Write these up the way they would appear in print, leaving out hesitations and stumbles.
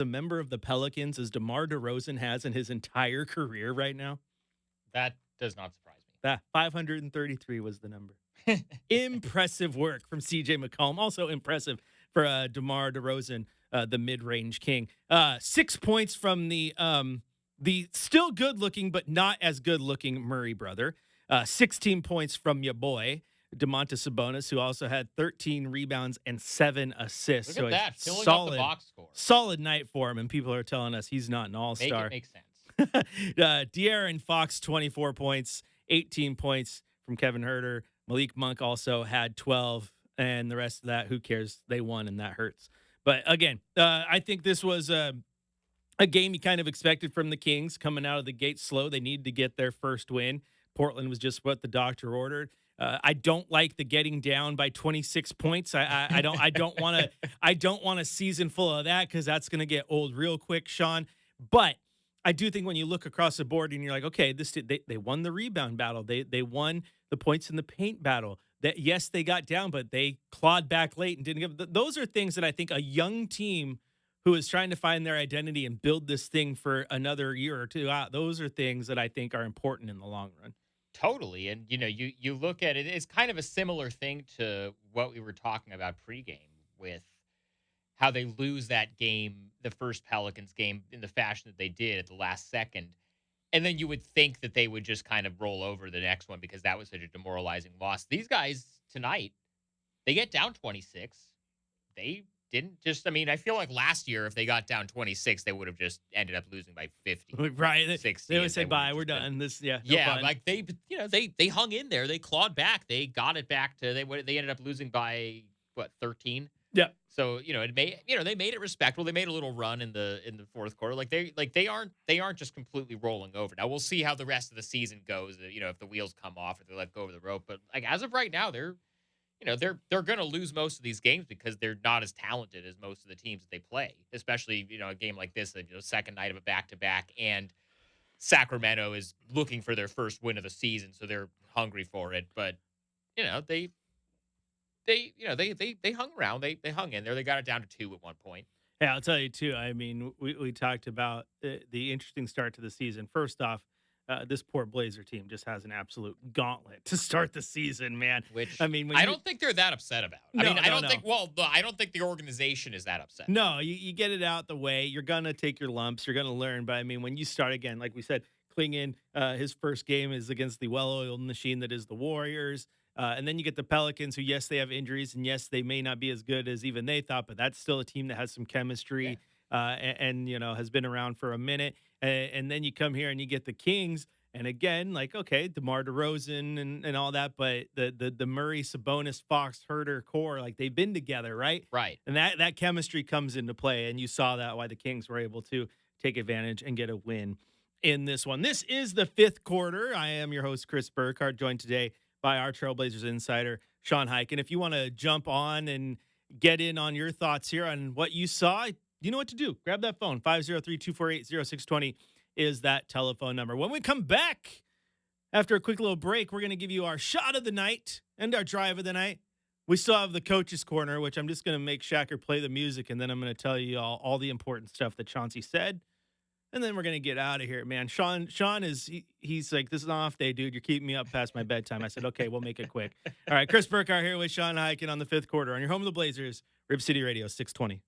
the member of the Pelicans as DeMar DeRozan has in his entire career right now? That does not surprise That 533 was the number. Impressive work from CJ McCollum. Also impressive for DeMar DeRozan, the mid-range king. 6 points from the still good-looking but not as good-looking Murray brother. 16 points from your boy Domantas Sabonis, who also had 13 rebounds and 7 assists. Look at that, filling up the box score. Solid night for him, and people are telling us he's not an all-star. Make it make sense. De'Aaron Fox, 24 points, 18 points from Kevin Huerter. Malik Monk also had 12, and the rest of that, who cares? They won, and that hurts. But again, I think this was a game you kind of expected from the Kings coming out of the gate slow. They needed to get their first win. Portland was just what the doctor ordered. I don't like the getting down by 26 points. I don't want a season full of that because that's going to get old real quick, Sean. But I do think when you look across the board and you're like, okay, they won the rebound battle. They won the points in the paint battle. That yes, they got down, but they clawed back late and didn't give. Those are things that I think a young team who is trying to find their identity and build this thing for another year or two out. Those are things that I think are important in the long run. Totally. And, you look at it, it's kind of a similar thing to what we were talking about pregame with how they lose that game, the first Pelicans game, in the fashion that they did at the last second. And then you would think that they would just kind of roll over the next one because that was such a demoralizing loss. These guys tonight, they get down 26. They didn't just, I feel like last year, if they got down 26, they would have just ended up losing by 50. Right. 60. They would say, bye, we're done. Yeah. Like they hung in there. They clawed back. They got it back to, they ended up losing by 13? Yeah. So, they made it respectable. They made a little run in the fourth quarter. They aren't just completely rolling over. Now we'll see how the rest of the season goes, if the wheels come off or they let go of the rope. But as of right now, they're going to lose most of these games because they're not as talented as most of the teams that they play, especially, a game like this, second night of a back-to-back, and Sacramento is looking for their first win of the season, so they're hungry for it. But, they hung around. They hung in there. They got it down to 2 at one point. Yeah, I'll tell you, too. We talked about the interesting start to the season. First off, this poor Blazer team just has an absolute gauntlet to start the season, man. Which I don't think they're that upset about. I don't think the organization is that upset. No, you get it out the way. You're going to take your lumps. You're going to learn. But, when you start again, like we said, Klingon, his first game is against the well-oiled machine that is the Warriors. And then you get the Pelicans, who, yes, they have injuries, and yes, they may not be as good as even they thought, but that's still a team that has some chemistry and has been around for a minute. And then you come here and you get the Kings, and again, okay, DeMar DeRozan and all that, but the Murray, Sabonis, Fox, Huerter core, they've been together, right? Right. And that chemistry comes into play, and you saw that why the Kings were able to take advantage and get a win in this one. This is the fifth quarter. I am your host, Chris Burkhardt, joined today by our Trailblazers insider, Sean Hike. And if you want to jump on and get in on your thoughts here on what you saw, you know what to do. Grab that phone. 503-248-0620 is that telephone number. When we come back, after a quick little break, we're going to give you our shot of the night and our drive of the night. We still have the coach's corner, which I'm just going to make Shacker play the music, and then I'm going to tell you all the important stuff that Chauncey said. And then we're going to get out of here, man. Sean he's like, this is an off day, dude. You're keeping me up past my bedtime. I said, okay, we'll make it quick. All right, Chris Burkhardt here with Sean Hiken on the fifth quarter on your home of the Blazers, Rib City Radio 620.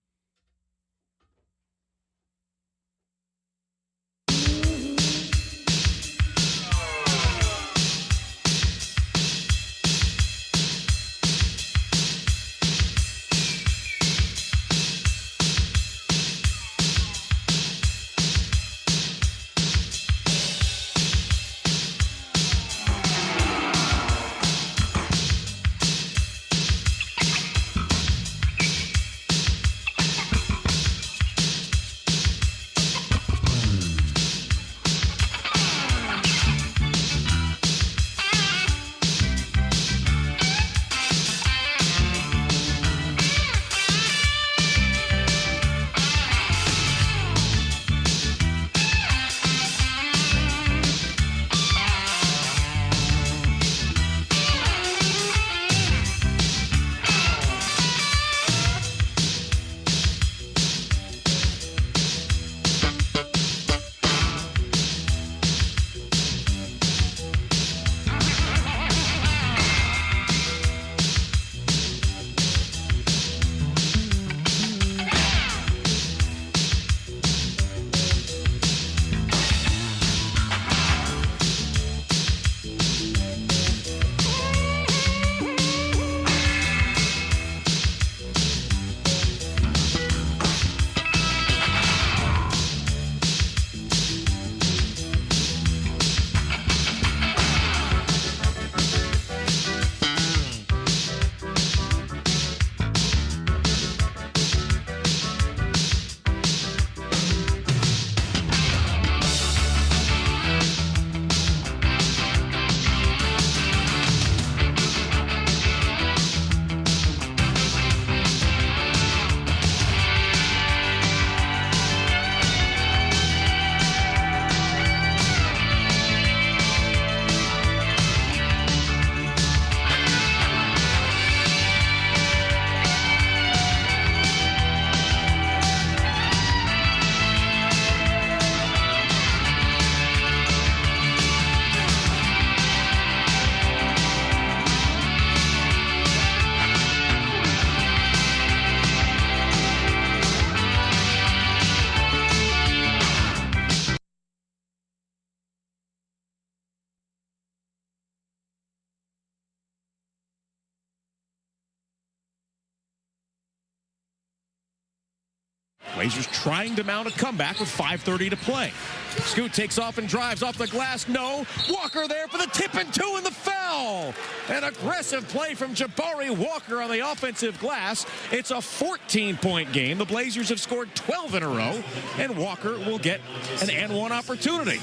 Blazers trying to mount a comeback with 5:30 to play. Scoot takes off and drives off the glass. No. Walker there for the tip and two and the foul. An aggressive play from Jabari Walker on the offensive glass. It's a 14-point game. The Blazers have scored 12 in a row, and Walker will get an and-one opportunity.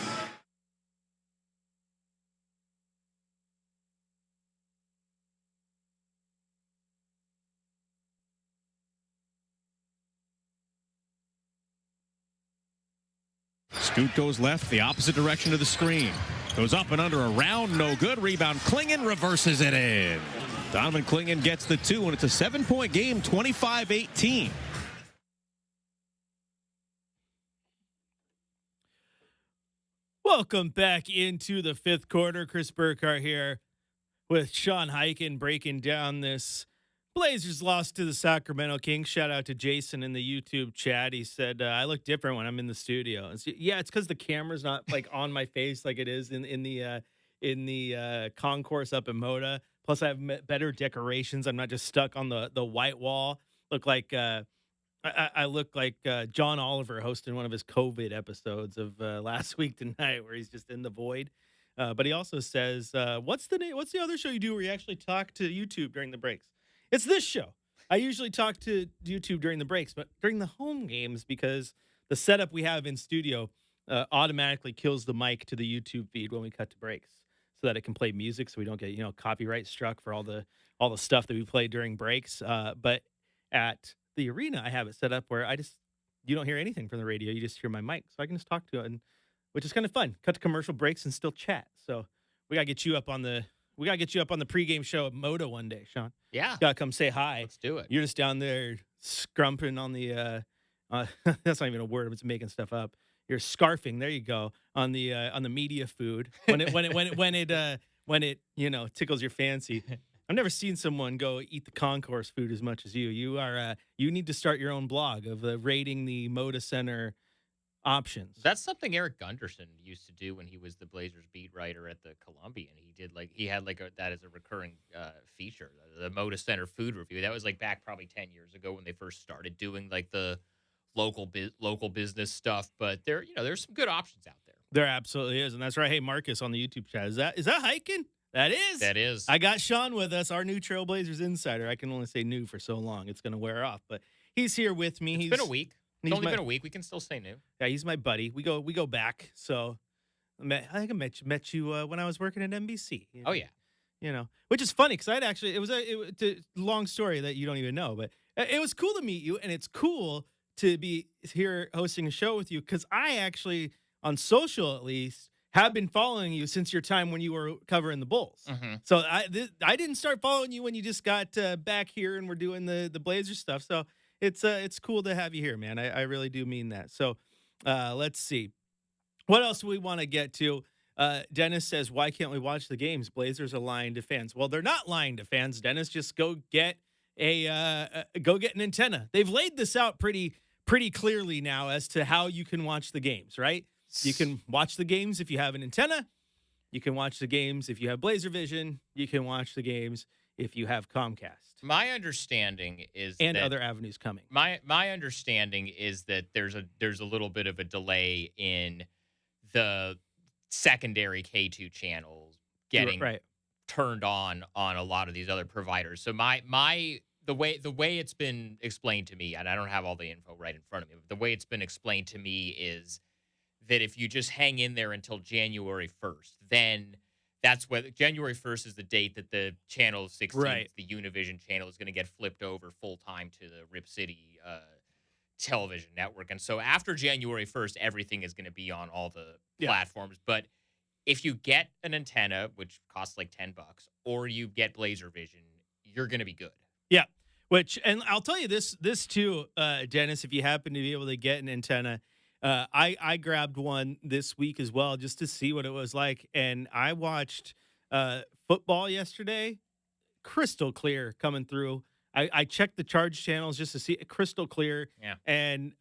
Scoot goes left, the opposite direction of the screen. Goes up and under, around, no good. Rebound, Klingon reverses it in. Donovan Klingon gets the two, and it's a 7-point game, 25-18. Welcome back into the fifth quarter. Chris Burkhardt here with Sean Hyken breaking down this Blazers loss to the Sacramento Kings. Shout out to Jason in the YouTube chat. He said, I look different when I'm in the studio. It's because the camera's not like on my face like it is in the concourse up in Moda. Plus, I have better decorations. I'm not just stuck on the white wall. Look like I look like John Oliver hosting one of his COVID episodes of last week tonight, where he's just in the void. But he also says, "What's the other show you do where you actually talk to YouTube during the breaks?" It's this show. I usually talk to YouTube during the breaks, but during the home games, because the setup we have in studio automatically kills the mic to the YouTube feed when we cut to breaks, so that it can play music, so we don't get copyright struck for all the stuff that we play during breaks. But at the arena, I have it set up where you don't hear anything from the radio, you just hear my mic, so I can just talk to it, which is kind of fun. Cut to commercial breaks and still chat. So we gotta get you up on the pregame show at Moda one day, Sean. Yeah. You gotta come say hi. Let's do it. You're just down there scrumping on the that's not even a word, I'm just making stuff up. You're scarfing, there you go, on the media food when it tickles your fancy. I've never seen someone go eat the concourse food as much as you. You need to start your own blog of rating the Moda Center options. That's something Eric Gunderson used to do when he was the Blazers beat writer at the Columbian. He had that as a recurring feature, the Moda Center food review. That was back probably 10 years ago when they first started doing the local business stuff. But there's some good options out there. There absolutely is, and that's right. Hey, Marcus on the YouTube chat, is that Hyken? That is. I got Sean with us, our new Trailblazers insider. I can only say new for so long; it's going to wear off. But he's here with me. It's been a week. It's only been a week. We can still say new. Yeah, he's my buddy. We go back. So I think I met you when I was working at NBC. Oh yeah. Which is funny because it was a long story that you don't even know, but it was cool to meet you, and it's cool to be here hosting a show with you because I actually, on social at least, have been following you since your time when you were covering the Bulls. Mm-hmm. So I didn't start following you when you just got back here and we're doing the Blazers stuff. So it's cool to have you here, man. I really do mean that. So let's see. What else do we want to get to? Dennis says, why can't we watch the games? Blazers are lying to fans. Well, they're not lying to fans, Dennis. Just go get an antenna. They've laid this out pretty clearly now as to how you can watch the games, right? You can watch the games if you have an antenna. You can watch the games if you have Blazer Vision. You can watch the games if you have Comcast. My understanding is and that other avenues coming. My understanding is that there's a little bit of a delay in the secondary K2 channels getting turned on a lot of these other providers. So the way it's been explained to me, and I don't have all the info right in front of me, but the way it's been explained to me is that if you just hang in there until January 1st, then that's when January 1st is the date that the channel 16, the Univision channel, is going to get flipped over full time to the Rip City television network. And so after January 1st, everything is going to be on all the platforms. But if you get an antenna, which costs like $10, or you get Blazer Vision, you're going to be good. Yeah. And I'll tell you this too, Dennis, if you happen to be able to get an antenna, I grabbed one this week as well just to see what it was like. And I watched football yesterday, crystal clear coming through. I checked the Charge channels just to see it crystal clear, and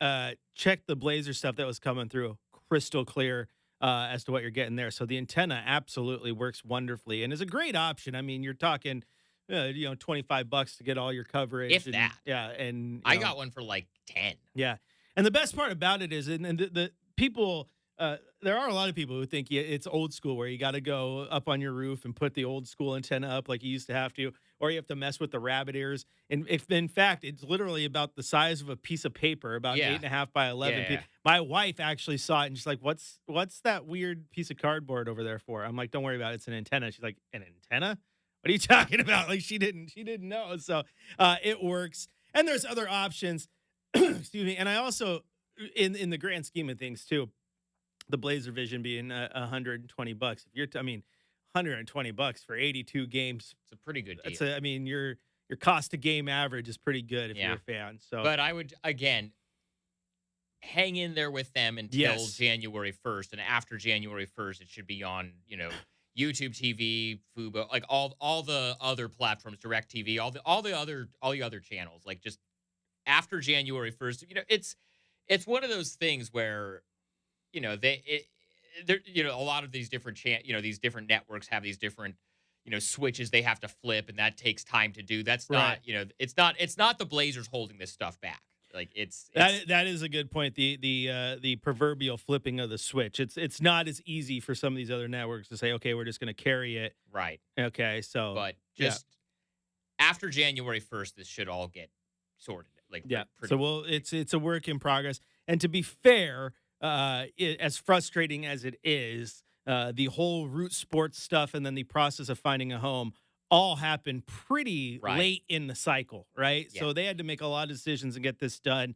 checked the Blazer stuff that was coming through, crystal clear as to what you're getting there. So the antenna absolutely works wonderfully and is a great option. I mean, you're talking, $25 to get all your coverage. If that. Yeah. And I got one for like 10. Yeah. And the best part about it is, and the people, there are a lot of people who think it's old school where you got to go up on your roof and put the old school antenna up like you used to have to, or you have to mess with the rabbit ears. And if in fact it's literally about the size of a piece of paper, about 8.5 by 11. Yeah. My wife actually saw it and she's like, "What's that weird piece of cardboard over there for?" I'm like, "Don't worry about it. It's an antenna." She's like, "An antenna? What are you talking about?" Like she didn't know. So it works. And there's other options. Excuse me. And I also, in the grand scheme of things too, the Blazer Vision being $120. If you're, $120 for 82 games, It's a pretty good deal. that's your cost to game average is pretty good if you're a fan. So, but I would again hang in there with them until January 1st, and after January 1st, it should be on YouTube TV, Fubo, like all the other platforms, DirecTV, all the other channels. Like just after January 1st, it's one of those things where a lot of these different these different networks have these different switches they have to flip, and that takes time to do. That's not it's not the Blazers holding this stuff back. Like that is a good point. The proverbial flipping of the switch. It's not as easy for some of these other networks to say, okay, we're just going to carry it. Right. Okay. So, but just after January 1st, this should all get sorted. Like So it's a work in progress. And to be fair, as frustrating as it is, the whole Root Sports stuff and then the process of finding a home all happened pretty late in the cycle, right? Yeah. So they had to make a lot of decisions and get this done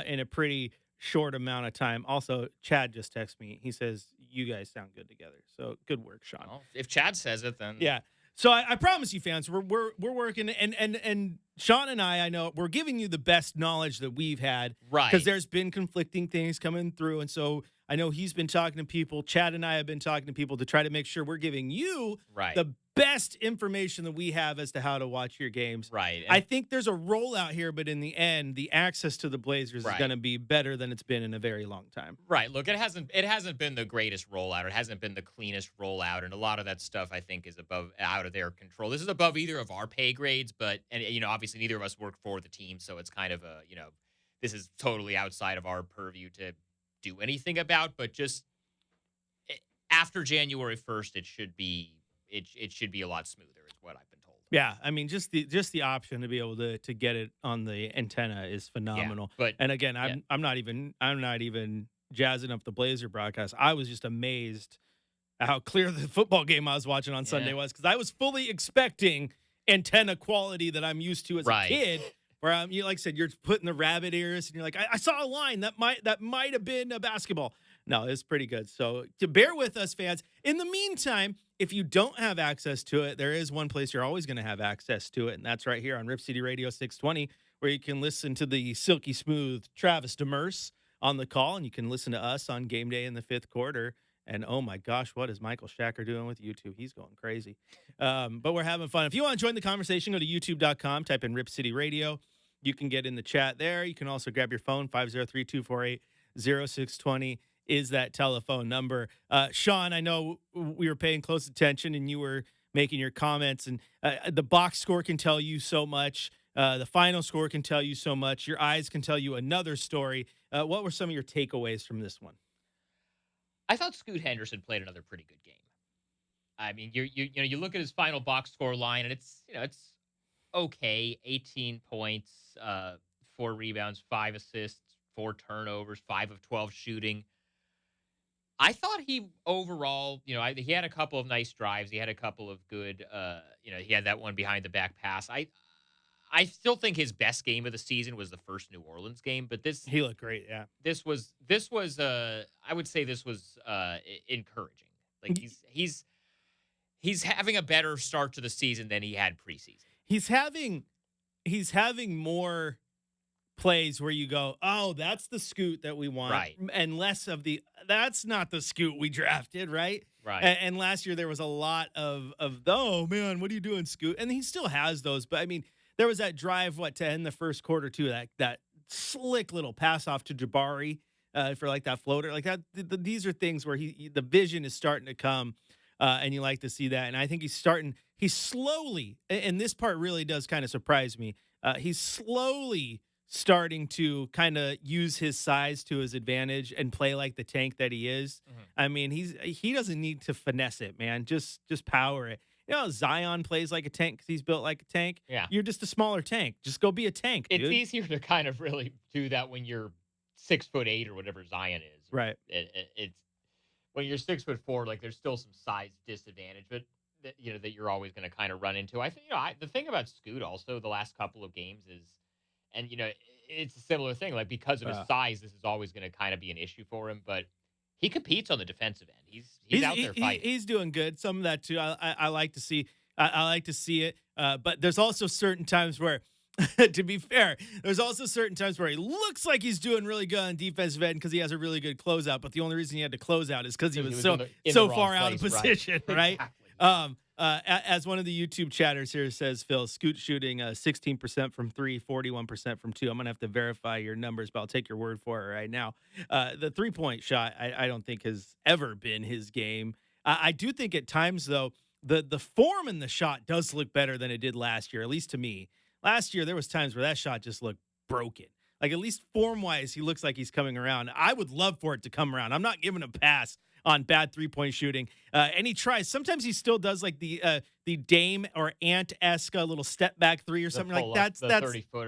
in a pretty short amount of time. Also, Chad just texted me. He says, you guys sound good together. So good work, Sean. Well, if Chad says it, then... Yeah. So I promise you, fans, we're working, and Sean and I know we're giving you the best knowledge that we've had, right? Because there's been conflicting things coming through, and so I know he's been talking to people. Chad and I have been talking to people to try to make sure we're giving you the best information that we have as to how to watch your games. Right. I think there's a rollout here, but in the end, the access to the Blazers is going to be better than it's been in a very long time. Right. Look, it hasn't been the greatest rollout. It hasn't been the cleanest rollout, and a lot of that stuff I think is out of their control. This is above either of our pay grades, but obviously neither of us work for the team, so it's kind of this is totally outside of our purview to do anything about. But just after January 1st, it should be a lot smoother, is what I've been told. Yeah, I mean, just the option to be able to get it on the antenna is phenomenal. Yeah, and again, I'm not even jazzing up the Blazer broadcast. I was just amazed at how clear the football game I was watching on Sunday was, because I was fully expecting antenna quality that I'm used to as a kid. Where like I said, you're putting the rabbit ears, and you're like, I saw a line that might have been a basketball. No, it's pretty good. So to bear with us, fans. In the meantime, if you don't have access to it, there is one place you're always going to have access to it, and that's right here on Rip City Radio 620, where you can listen to the silky smooth Travis Demers on the call, and you can listen to us on game day in the fifth quarter. And oh my gosh, what is Michael Shacker doing with YouTube? He's going crazy. But we're having fun. If you want to join the conversation, go to youtube.com, type in Rip City Radio. You can get in the chat there. You can also grab your phone. 503-248-0620 is that telephone number. Sean, I know we were paying close attention and you were making your comments, and the box score can tell you so much. The final score can tell you so much. Your eyes can tell you another story. What were some of your takeaways from this one? I thought Scoot Henderson played another pretty good game. I mean, you look at his final box score line, and it's okay. 18 points, 4 rebounds, 5 assists, 4 turnovers, 5 of 12 shooting. I thought he overall, he had a couple of nice drives. He had a couple of good, he had that one behind the back pass. I still think his best game of the season was the first New Orleans game, but he looked great. Yeah, this was I would say this was encouraging. Like he's having a better start to the season than he had preseason. He's having more plays where you go, oh, that's the Scoot that we want, right? And less of that's not the Scoot we drafted, right? Right. And last year there was a lot of oh man, what are you doing, Scoot? And he still has those, but I mean, there was that drive to end the first quarter too, that slick little pass off to Jabari for like that floater, like that. These are things where the vision is starting to come, and you like to see that. And I think he's slowly, and this part really does kind of surprise me. He's slowly starting to kind of use his size to his advantage and play like the tank that he is. I mean, he doesn't need to finesse it, man. Just power it. You know, Zion plays like a tank because he's built like a tank. Yeah. You're just a smaller tank. Just go be a tank, dude. It's easier to kind of really do that when you're 6'8" or whatever Zion is. Right. It's when you're 6'4", like there's still some size disadvantage, but that you're always going to kind of run into. I think the thing about Scoot also the last couple of games is, and it's a similar thing. Like because of his size, this is always going to kind of be an issue for him. But he competes on the defensive end. He's out there fighting. He's doing good. Some of that too. I like to see. I like to see it. But there's also certain times where, to be fair, there's also certain times where he looks like he's doing really good on defensive end because he has a really good closeout. But the only reason he had to close out is because he was so far out of position, right? Exactly. As one of the YouTube chatters here says, Phil, Scoot shooting 16% from 3, 41% from 2. I'm going to have to verify your numbers, but I'll take your word for it right now. The 3-point shot, I don't think has ever been his game. I do think at times, though, the form in the shot does look better than it did last year, at least to me. Last year, there was times where that shot just looked broken. Like, at least form-wise, he looks like he's coming around. I would love for it to come around. I'm not giving a pass on bad three-point shooting. And he tries. Sometimes he still does like the Dame or Ant-esque little step-back three or something like that.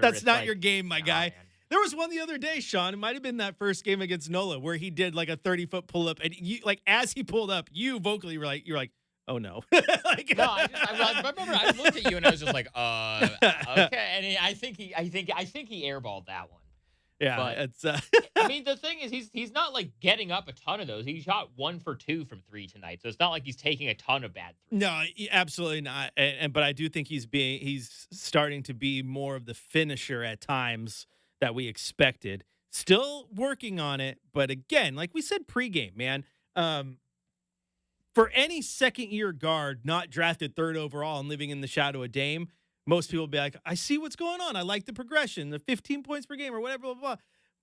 That's not your game, my guy. Man. There was one the other day, Sean. It might have been that first game against Nola where he did like a 30-foot pull-up. And you, like, as he pulled up, you vocally you're like, oh no. Like, no, I remember I looked at you and I was just like, okay. And I think he airballed that one. Yeah, but it's. I mean, the thing is, he's not like getting up a ton of those. He shot 1 for 2 from 3 tonight, so it's not like he's taking a ton of bad threes. No, absolutely not. But I do think he's starting to be more of the finisher at times that we expected. Still working on it, but again, like we said pregame, man. For any second-year guard not drafted 3rd overall and living in the shadow of Dame, most people will be like, I see what's going on. I like the progression, the 15 points per game or whatever, blah, blah, blah.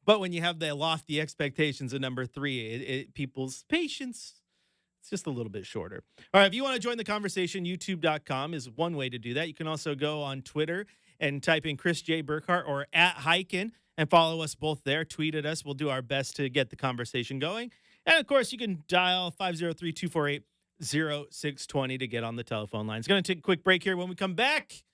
But when you have the lofty expectations of number 3, people's patience, it's just a little bit shorter. All right, if you want to join the conversation, youtube.com is one way to do that. You can also go on Twitter and type in Chris J. Burkhart or @Hikin and follow us both there. Tweet at us. We'll do our best to get the conversation going. And, of course, you can dial 503-248-0620 to get on the telephone line. It's going to take a quick break here. When we come back,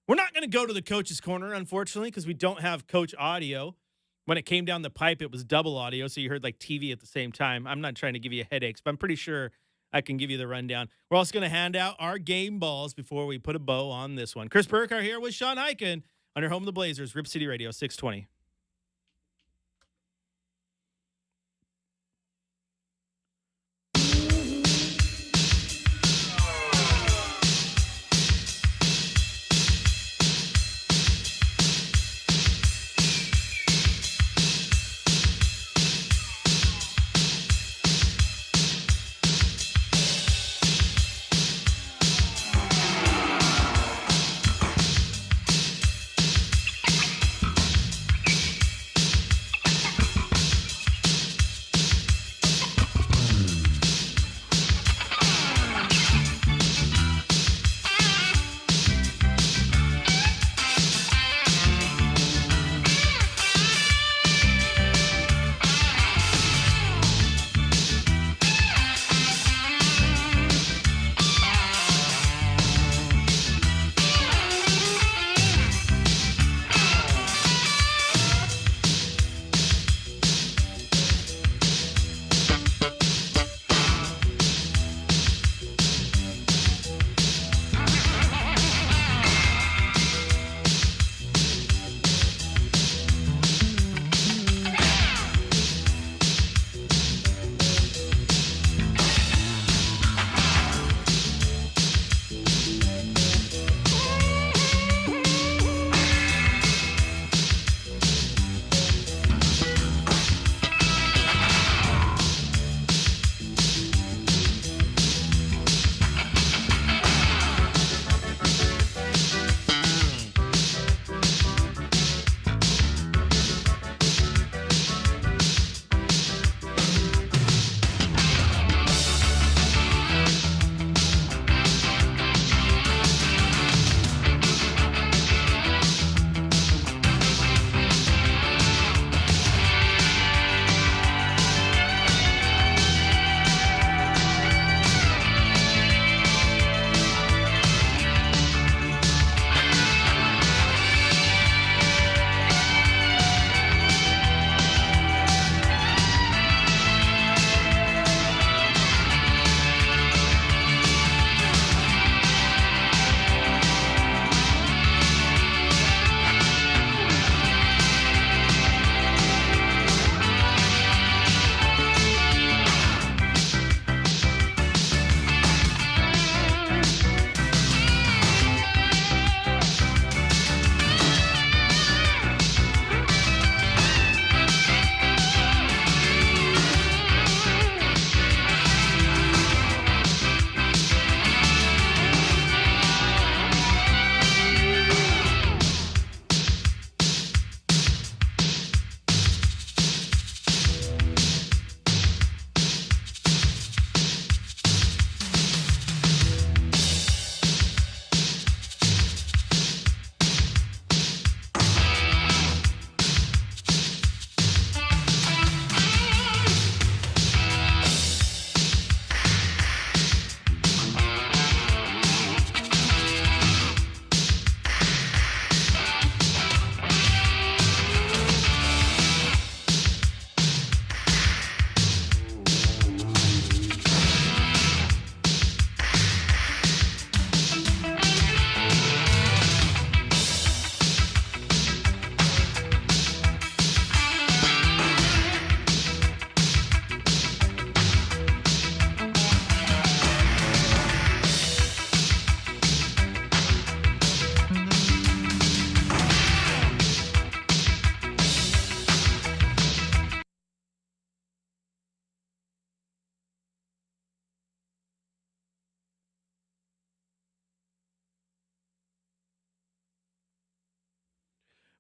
we're not going to go to the coach's corner, unfortunately, because we don't have coach audio. When it came down the pipe, it was double audio, so you heard like TV at the same time. I'm not trying to give you headaches, but I'm pretty sure I can give you the rundown. We're also going to hand out our game balls before we put a bow on this one. Chris Burkhart here with Sean Hikin on your home of the Blazers, Rip City Radio 620.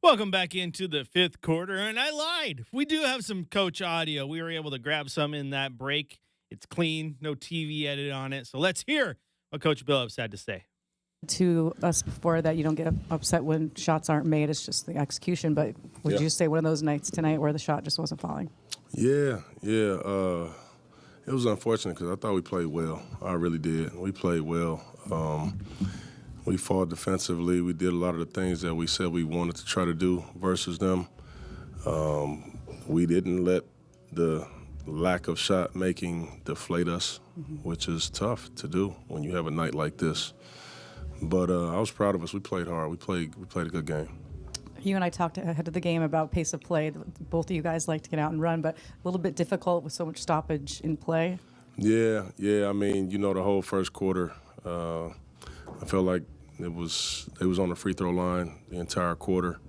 Welcome back into the fifth quarter, and I lied. We do have some coach audio. We were able to grab some in that break. It's clean, no TV edit on it. So let's hear what Coach Billups had to say. To us before that you don't get upset when shots aren't made. It's just the execution. But would you say one of those nights tonight where the shot just wasn't falling? Yeah. It was unfortunate because I thought we played well. I really did. We played well. We fought defensively. We did a lot of the things that we said we wanted to try to do versus them. We didn't let the lack of shot making deflate us, which is tough to do when you have a night like this. But I was proud of us. We played hard. We played a good game. You and I talked ahead of the game about pace of play. Both of you guys like to get out and run, but a little bit difficult with so much stoppage in play. Yeah. I mean, the whole first quarter, I felt like they was on the free throw line the entire quarter.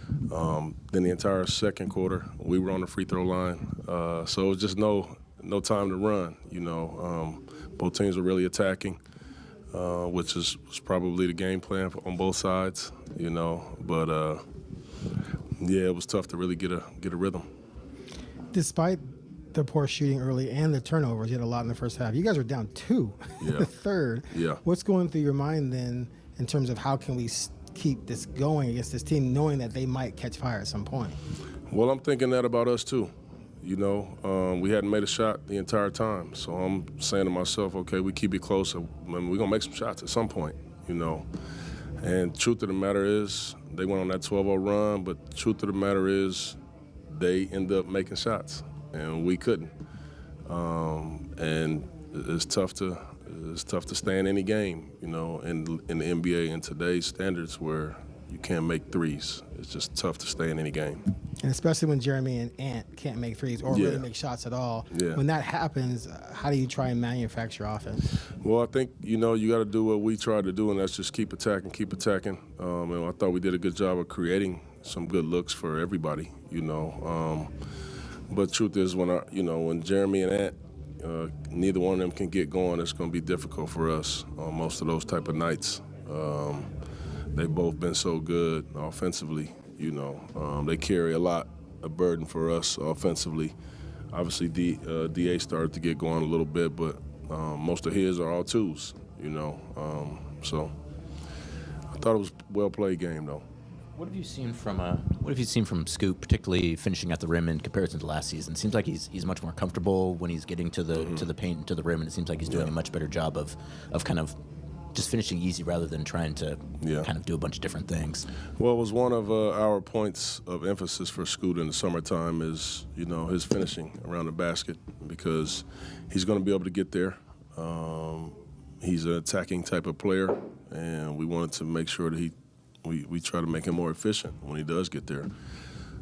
Then the entire second quarter, we were on the free throw line. So it was just no time to run. Both teams were really attacking, which was probably the game plan on both sides. But it was tough to really get a rhythm. Despite the poor shooting early and the turnovers, you had a lot in the first half. You guys were down 2 in the third. Yeah. What's going through your mind then in terms of how can we keep this going against this team, knowing that they might catch fire at some point? Well, I'm thinking that about us too. We hadn't made a shot the entire time. So I'm saying to myself, okay, we keep it close. We're going to make some shots at some point, And truth of the matter is, they went on that 12-0 run, but truth of the matter is, they ended up making shots, and we couldn't. And it's tough to stay in any game, in the NBA in today's standards where you can't make threes. It's just tough to stay in any game. And especially when Jeremy and Ant can't make threes or really make shots at all. Yeah. When that happens, how do you try and manufacture offense? Well, I think, you got to do what we tried to do, and that's just keep attacking. And I thought we did a good job of creating some good looks for everybody, But truth is, when Jeremy and Ant, neither one of them can get going, it's going to be difficult for us on most of those type of nights. They've both been so good offensively, They carry a burden for us offensively. Obviously, DA started to get going a little bit, but most of his are all twos, So I thought it was a well-played game, though. What have you seen from Scoot, particularly finishing at the rim in comparison to last season? It seems like he's much more comfortable when he's getting to the paint and to the rim, and it seems like he's doing a much better job of kind of just finishing easy rather than trying to kind of do a bunch of different things. Well, it was one of our points of emphasis for Scoot in the summertime is, his finishing around the basket, because he's going to be able to get there. He's an attacking type of player, and we wanted to make sure that we try to make him more efficient when he does get there.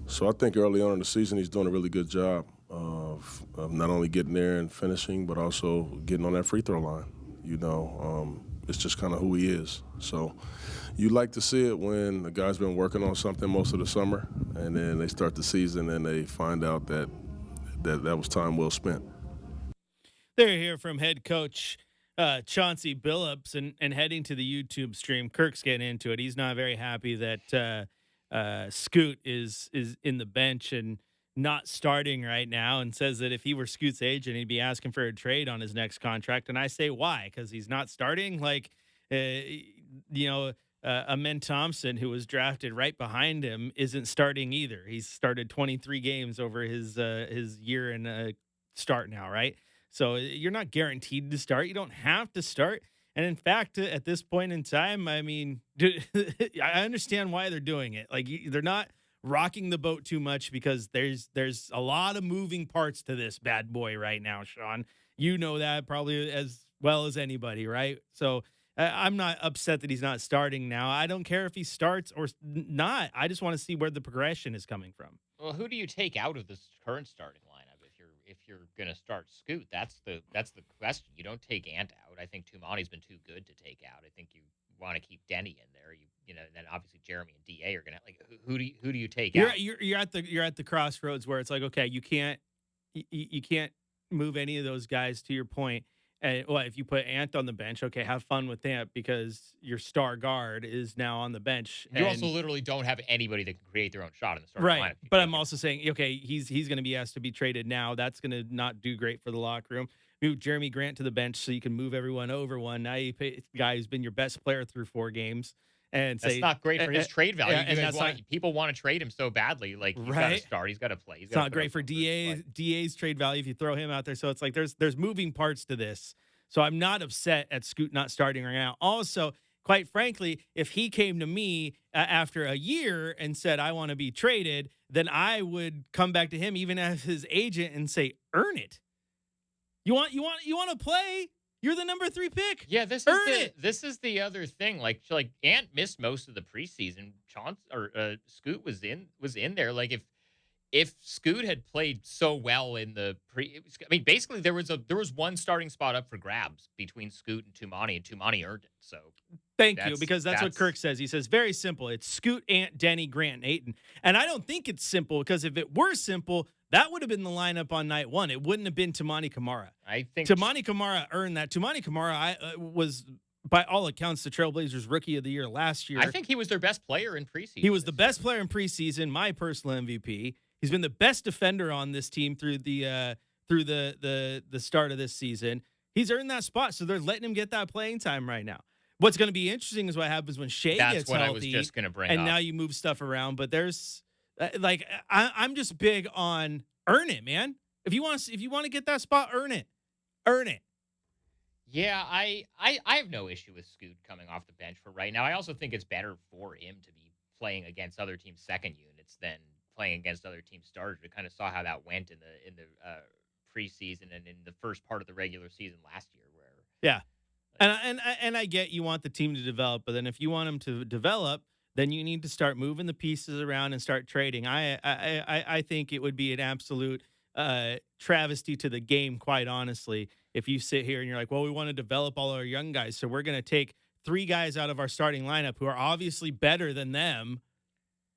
So I think early on in the season he's doing a really good job of not only getting there and finishing, but also getting on that free throw line. It's just kind of who he is. So you like to see it when the guy's been working on something most of the summer, and then they start the season and they find out that was time well spent. They're here from head coach Chauncey Billups, and heading to the YouTube stream. Kirk's getting into it. He's not very happy that Scoot is in the bench and not starting right now, and says that if he were Scoot's agent, he'd be asking for a trade on his next contract. And I say, why? Because he's not starting? Amen Thompson, who was drafted right behind him, isn't starting either. He's started 23 games over his year and start now, right? So you're not guaranteed to start. You don't have to start. And in fact, at this point in time, I mean, I understand why they're doing it. Like, they're not rocking the boat too much, because there's a lot of moving parts to this bad boy right now, Sean. You know that probably as well as anybody, right? So I'm not upset that he's not starting now. I don't care if he starts or not. I just want to see where the progression is coming from. Well, who do you take out of this current starting lineup if you're going to start Scoot? That's the question. You don't take Ant out. I think Tumani's been too good to take out. I think you want to keep Denny in there. Then obviously Jeremy and DA are going to who do you take out? You're at the crossroads where it's like, okay, you can't move any of those guys, to your point, And if you put Ant on the bench, okay, have fun with Ant because your star guard is now on the bench. You also literally don't have anybody that can create their own shot in the starting right. lineup. But I'm also saying, okay, he's going to be asked to be traded now. That's going to not do great for the locker room. Move Jeremy Grant to the bench so you can move everyone over one. Now you pay a guy who's been your best player through 4 games. And that's not great for his trade value. And that's people want to trade him so badly. Like, he's got to start. He's got to play. It's not great for DA's trade value if you throw him out there. So it's like there's moving parts to this. So I'm not upset at Scoot not starting right now. Also, quite frankly, if he came to me after a year and said, I want to be traded, then I would come back to him even as his agent and say, earn it. You want to play? You're the number 3 pick. Yeah, this is the other thing. Like Ant missed most of the preseason. Scoot was in there. Like if Scoot had played so well in the basically there was one starting spot up for grabs between Scoot and Tumani earned it. So thank you, because that's what Kirk says. He says very simple. It's Scoot, Ant, Denny, Grant, and Ayton. And I don't think it's simple, because if it were simple, that would have been the lineup on night 1. It wouldn't have been Tumani Kamara. I think Tumani Kamara earned that. Tumani Kamara was, by all accounts, the Trailblazers Rookie of the Year last year. I think he was their best player in preseason. He was the best player in preseason, my personal MVP. He's been the best defender on this team through the start of this season. He's earned that spot, so they're letting him get that playing time right now. What's going to be interesting is what happens when Shea gets healthy. That's what I was just going to bring up. And now you move stuff around, but there's I'm just big on earn it, man. If you want to get that spot, earn it. Earn it. Yeah, I have no issue with Scoot coming off the bench for right now. I also think it's better for him to be playing against other teams' second units than playing against other teams' starters. We kind of saw how that went in the preseason and in the first part of the regular season last year. And I get you want the team to develop, but then if you want them to develop, then you need to start moving the pieces around and start trading. I think it would be an absolute travesty to the game, quite honestly, if you sit here and you're like, well, we want to develop all our young guys, so we're going to take 3 guys out of our starting lineup who are obviously better than them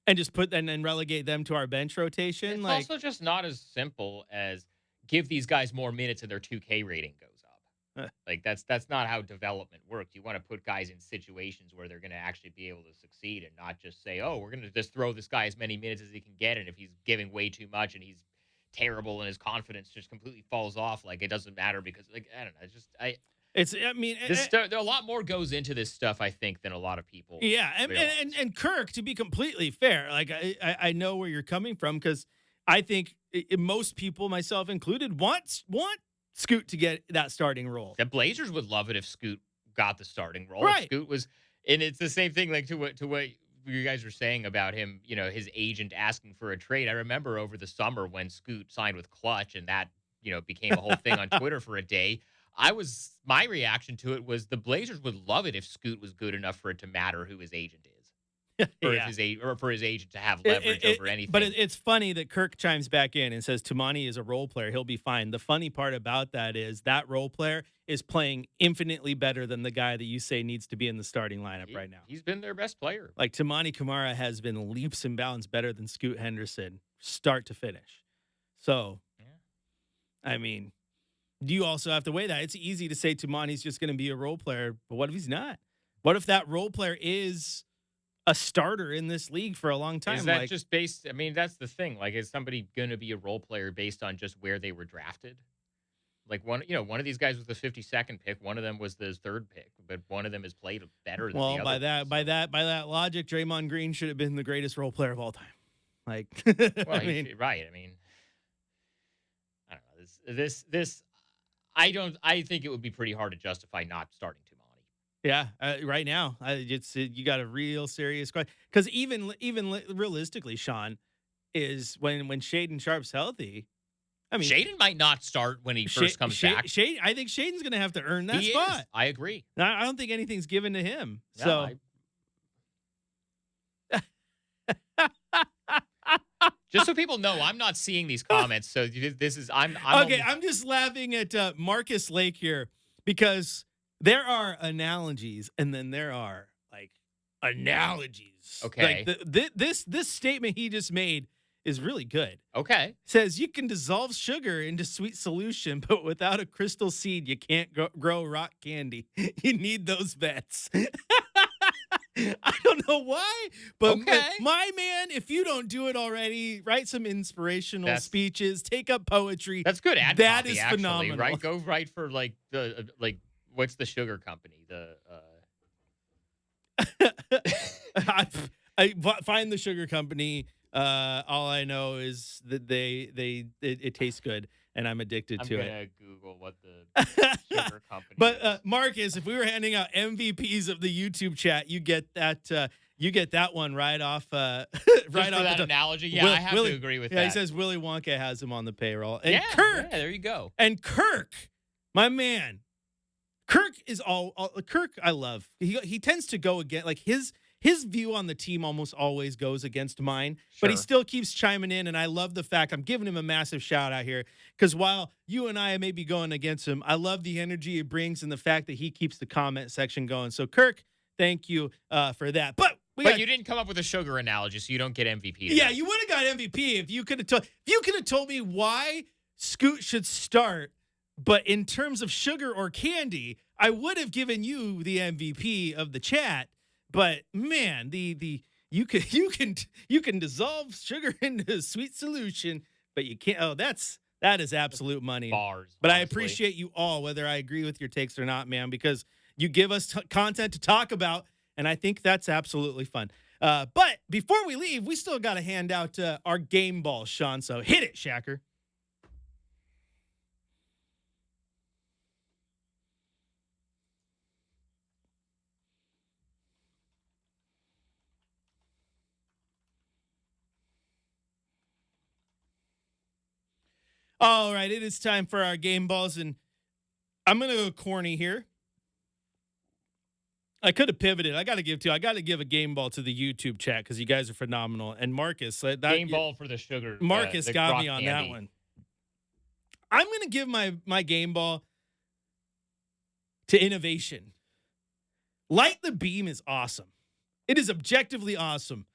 and just put and then relegate them to our bench rotation. It's also just not as simple as give these guys more minutes and their 2K rating goes up. Like that's not how development works. You want to put guys in situations where they're going to actually be able to succeed and not just say, oh, we're going to just throw this guy as many minutes as he can get. And if he's giving way too much and he's terrible and his confidence just completely falls off, like it doesn't matter because like, I don't know. A lot more goes into this stuff, I think, than a lot of people. Yeah. And Kirk, to be completely fair, like I know where you're coming from, because I think most people, myself included, want Scoot to get that starting role. The Blazers would love it if Scoot got the starting role. Right. If Scoot was, and it's the same thing, like to what you guys were saying about him, his agent asking for a trade. I remember over the summer when Scoot signed with Clutch, and that, became a whole thing on Twitter for a day. My reaction to it was the Blazers would love it if Scoot was good enough for it to matter who his agent is. Or for his agent to have leverage over anything. But it's funny that Kirk chimes back in and says Tumani is a role player. He'll be fine. The funny part about that is that role player is playing infinitely better than the guy that you say needs to be in the starting lineup right now. He's been their best player. Like Tumani Kamara has been leaps and bounds better than Scoot Henderson, start to finish. So, yeah. I mean, you also have to weigh that. It's easy to say Tumani's just going to be a role player, but what if he's not? What if that role player is a starter in this league for a long time? Is that just based? I mean, that's the thing. Like, is somebody going to be a role player based on just where they were drafted? Like one of these guys was the 52nd pick. One of them was the 3rd pick, but one of them has played better than the other. Well, by that logic, Draymond Green should have been the greatest role player of all time. Like, well, right. I mean, I don't know. This. I think it would be pretty hard to justify not starting Tumani. Yeah, right now, you got a real serious question, because even realistically, Sean, is when Shaedon Sharp's healthy. I mean, Shaedon might not start when he first comes back. I think Shaden's going to have to earn that spot. I agree. I don't think anything's given to him. Yeah, so. Just so people know, I'm not seeing these comments. So this is I'm okay. I'm just laughing at Marcus Lake here, because there are analogies and then there are like analogies. Okay. Like this statement he just made is really good. Okay. Says you can dissolve sugar into sweet solution, but without a crystal seed, you can't grow rock candy. You need those bets. I don't know why, but Okay. my man, if you don't do it already, write some inspirational speeches, take up poetry. That's good ad That copy, is actually, phenomenal. right? Go write for like the what's the sugar company? I find the sugar company. All I know is that it tastes good, and I'm addicted to it. I'm gonna Google what the sugar company. But is. Marcus, if we were handing out MVPs of the YouTube chat, you get that. You get that one right off. Right Just off for the that top. analogy, yeah, I have to agree with that. Yeah, he says Willy Wonka has him on the payroll, and yeah, Kirk. Yeah, there you go. And Kirk, my man, Kirk is all Kirk. I love. He tends to go again, like his view on the team almost always goes against mine, but he still keeps chiming in, and I love the fact I'm giving him a massive shout out here because while you and I may be going against him, I love the energy he brings and the fact that he keeps the comment section going. So Kirk, thank you for that. But you didn't come up with a sugar analogy, so you don't get MVP. Yeah, you would have got MVP if you could have told me why Scoot should start. But in terms of sugar or candy, I would have given you the MVP of the chat. But man, you can dissolve sugar into a sweet solution, but you can't. Oh, that is absolute money. Bars. But honestly. I appreciate you all, whether I agree with your takes or not, man, because you give us content to talk about, and I think that's absolutely fun. But before we leave, we still got to hand out our game ball, Sean. So hit it, Shacker. All right, it is time for our game balls, and I'm going to go corny here. I could have pivoted. I got to give a game ball to the YouTube chat because you guys are phenomenal. And Marcus, game ball for the sugar. Marcus the got rock me on candy. that one. I'm going to give my game ball to innovation. Light the Beam is awesome. It is objectively awesome.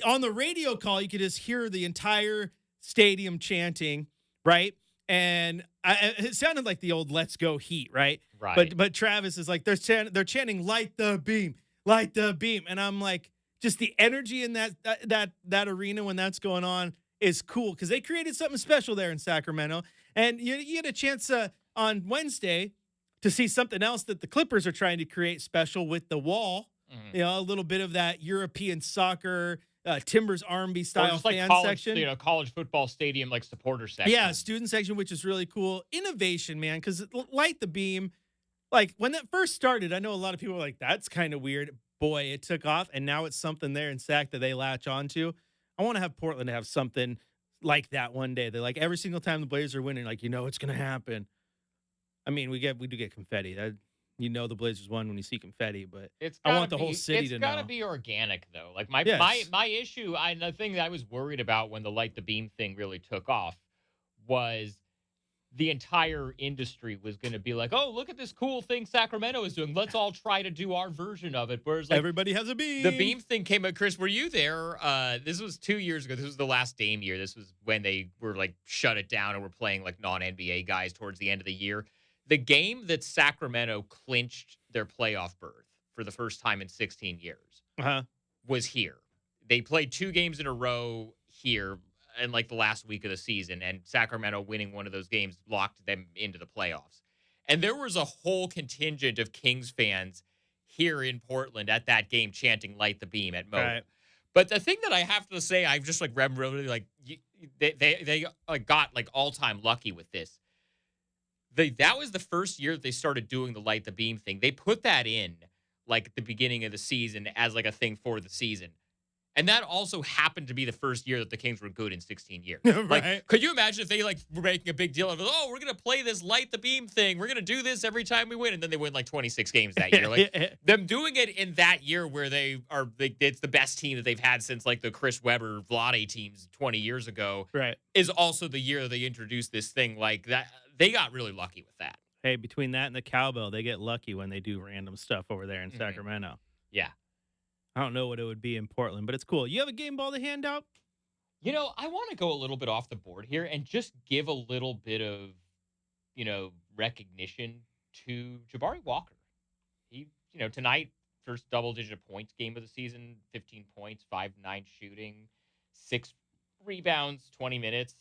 On the radio call, you could just hear the entire stadium chanting, right? And it sounded like the old "Let's Go Heat," right? Right. But Travis is like they're chanting "Light the Beam, light the beam," and I'm like, just the energy in that arena when that's going on is cool because they created something special there in Sacramento, and you get a chance on Wednesday to see something else that the Clippers are trying to create special with the wall. Mm-hmm. A little bit of that European soccer. Timbers R&B style fan section. College football stadium, like supporter section. Yeah, student section, which is really cool. Innovation, man, because Light the Beam, like when that first started, I know a lot of people were like, that's kind of weird. Boy, it took off, and now it's something there in Sac that they latch onto. I want to have Portland have something like that one day. They're like, every single time the Blazers are winning, like, it's going to happen. I mean, we do get confetti. The Blazers won when you see confetti, but I want the whole city to know. It's got to be organic, though. Like my issue, the thing that I was worried about when the Light the Beam thing really took off was the entire industry was going to be like, oh, look at this cool thing Sacramento is doing. Let's all try to do our version of it. Whereas everybody has a beam. The beam thing came out. Chris, were you there? This was 2 years ago. This was the last Dame year. This was when they were like shut it down and were playing like non-NBA guys towards the end of the year. The game that Sacramento clinched their playoff berth for the first time in 16 years was here. They played 2 games in a row here in like the last week of the season, and Sacramento winning one of those games locked them into the playoffs. And there was a whole contingent of Kings fans here in Portland at that game chanting "Light the Beam" at Mo. Right. But the thing that I have to say, I've just like really like they got like all-time lucky with this. That was the first year that they started doing the Light the Beam thing. They put that in like at the beginning of the season as like a thing for the season. And that also happened to be the first year that the Kings were good in 16 years. Right. Like, could you imagine if they like were making a big deal of, we're going to play this Light the Beam thing. We're going to do this every time we win. And then they win like 26 games that year. Like them doing it in that year where it's the best team that they've had since like the Chris Webber Vlade teams 20 years ago. Right. Is also the year that they introduced this thing like that. They got really lucky with that. Hey, between that and the cowbell, they get lucky when they do random stuff over there in Sacramento. Yeah. I don't know what it would be in Portland, but it's cool. You have a game ball to hand out? I want to go a little bit off the board here and just give a little bit of, recognition to Jabari Walker. He, tonight, first double-digit points game of the season, 15 points, 5-9 shooting, 6 rebounds, 20 minutes.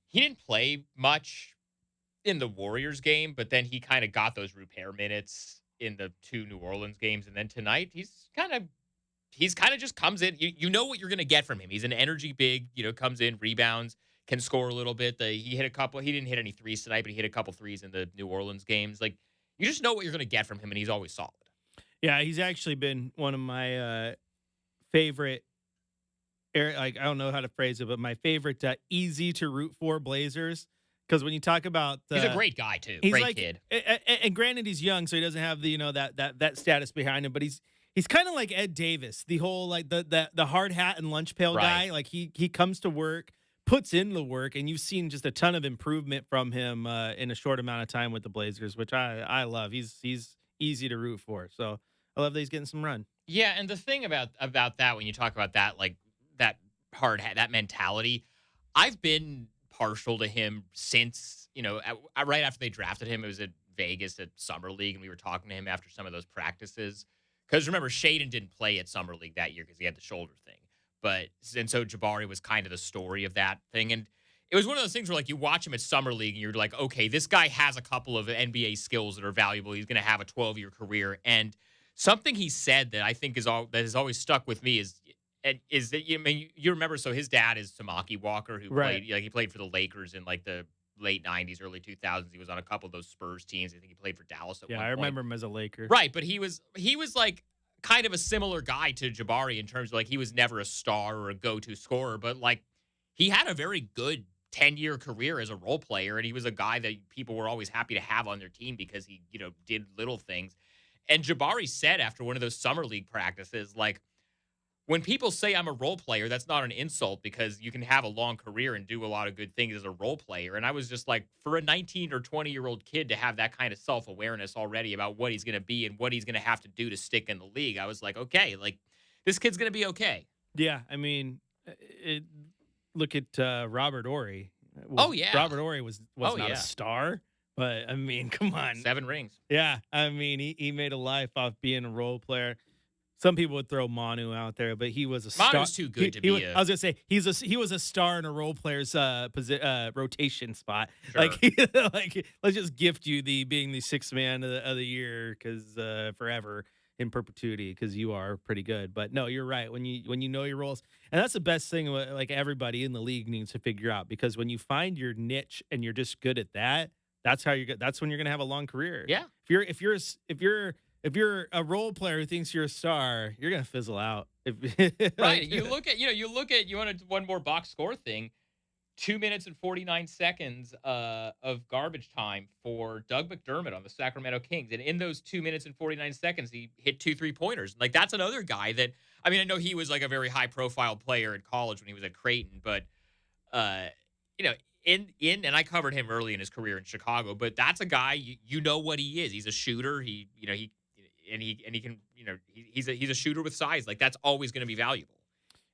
He didn't play much in the Warriors game, but then he kind of got those repair minutes in the 2 New Orleans games. And then tonight, he's kind of just comes in. You know what you're going to get from him. He's an energy big, comes in, rebounds, can score a little bit. He didn't hit any threes tonight, but he hit a couple threes in the New Orleans games. Like, you just know what you're going to get from him, and he's always solid. Yeah, he's actually been one of my favorite, I don't know how to phrase it, but my favorite easy to root for Blazers. Because when you talk about, he's a great guy too, he's great kid. And granted, he's young, so he doesn't have the that status behind him. But he's kind of like Ed Davis, the whole like the hard hat and lunch pail guy. Like he comes to work, puts in the work, and you've seen just a ton of improvement from him in a short amount of time with the Blazers, which I love. He's easy to root for, so I love that he's getting some run. Yeah, and the thing about that, when you talk about that, like that hard hat, that mentality, I've been partial to him since, right after they drafted him. It was at Vegas at Summer League, and we were talking to him after some of those practices. Because remember, Shaedon didn't play at Summer League that year because he had the shoulder thing. And so Jabari was kind of the story of that thing. And it was one of those things where, like, you watch him at Summer League and you're like, okay, this guy has a couple of NBA skills that are valuable. He's going to have a 12-year career. And something he said that I think that has always stuck with me is that, you remember, so his dad is Samaki Walker, who played for the Lakers in like the late 90s, early 2000s. He was on a couple of those Spurs teams. I think he played for Dallas at one point. Yeah, I remember him as a Laker. Right, but he was like kind of a similar guy to Jabari in terms of, like, he was never a star or a go-to scorer, but like he had a very good 10-year career as a role player, and he was a guy that people were always happy to have on their team because he, did little things. And Jabari said after one of those Summer League practices, like, when people say I'm a role player, that's not an insult because you can have a long career and do a lot of good things as a role player. And I was just like, for a 19 or 20-year-old kid to have that kind of self-awareness already about what he's going to be and what he's going to have to do to stick in the league, I was like, okay, like, this kid's going to be okay. Yeah, I mean, look at Robert Horry. Oh, yeah. Robert Horry was not a star, but, I mean, come on. 7 rings. Yeah, I mean, he made a life off being a role player. Some people would throw Manu out there, but he was a star. Manu's too good to be I was gonna say he was a star in a role player's rotation spot. Sure. Like let's just gift you being the 6th man of the year because forever in perpetuity because you are pretty good. But no, you're right when you know your roles, and that's the best thing. Like everybody in the league needs to figure out, because when you find your niche and you're just good at that, that's when you're gonna have a long career. Yeah. If you're a role player who thinks you're a star, you're gonna fizzle out. Right. You look at you want one more box score thing. 2 minutes and 49 seconds of garbage time for Doug McDermott on the Sacramento Kings, and in those 2 minutes and 49 seconds, he hit 2 3-pointers. Like, that's another guy that, I mean, I know he was like a very high profile player in college when he was at Creighton, but and I covered him early in his career in Chicago, but that's a guy you know what he is. He's a shooter. He can, he's a shooter with size. Like, that's always going to be valuable.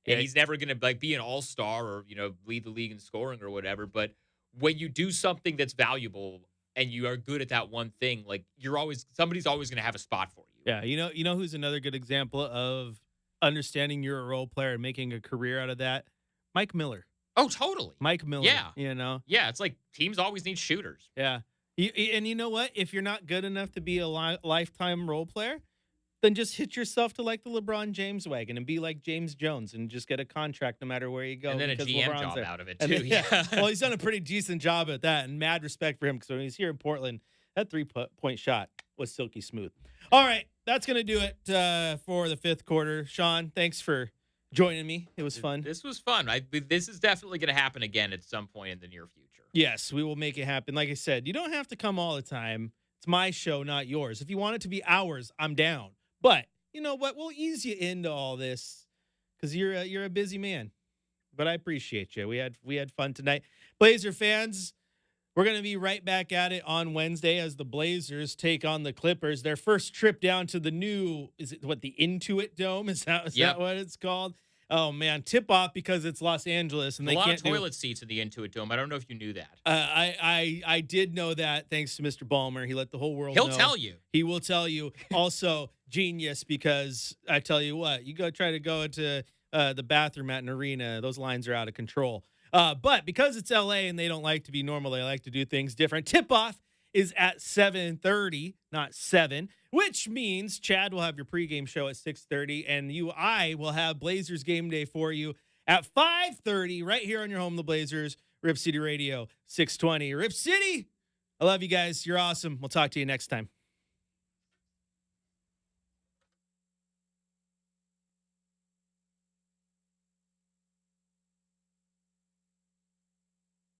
And he's never going to like be an all-star or, lead the league in scoring or whatever. But when you do something that's valuable and you are good at that one thing, like, somebody's always going to have a spot for you. Yeah. You know who's another good example of understanding you're a role player and making a career out of that? Mike Miller. Oh, totally. Mike Miller. Yeah. Yeah. It's like teams always need shooters. Yeah. And you know what? If you're not good enough to be a lifetime role player, then just hit yourself to like the LeBron James wagon and be like James Jones and just get a contract no matter where you go. And then a GM LeBron's job there. out of it, too. Yeah. Well, he's done a pretty decent job at that, and mad respect for him because when he's here in Portland, that 3-point shot was silky smooth. All right, that's going to do it for the 5th quarter. Sean, thanks for joining me. It was fun. This was fun. This is definitely going to happen again at some point in the near future. Yes, we will make it happen. Like I said, you don't have to come all the time. It's my show, not yours. If you want it to be ours, I'm down. But you know what? We'll ease you into all this because you're a busy man. But I appreciate you. We had fun tonight. Blazer fans, we're going to be right back at it on Wednesday as the Blazers take on the Clippers. Their first trip down to the new, the Intuit Dome? Is that what it's called? Oh man, tip off because it's Los Angeles and they a lot can't of toilet seats in the Intuit Dome. I don't know if you knew that. I did know that thanks to Mr. Ballmer. He let the whole world know. He'll tell you. He will tell you. Also, genius, because I tell you what, you go try to go into the bathroom at an arena, those lines are out of control. But because it's LA and they don't like to be normal, they like to do things different. Tip off is at 7:30, not 7, which means Chad will have your pregame show at 6:30, and I will have Blazers game day for you at 5:30 right here on your home, the Blazers, Rip City Radio 620. Rip City, I love you guys. You're awesome. We'll talk to you next time.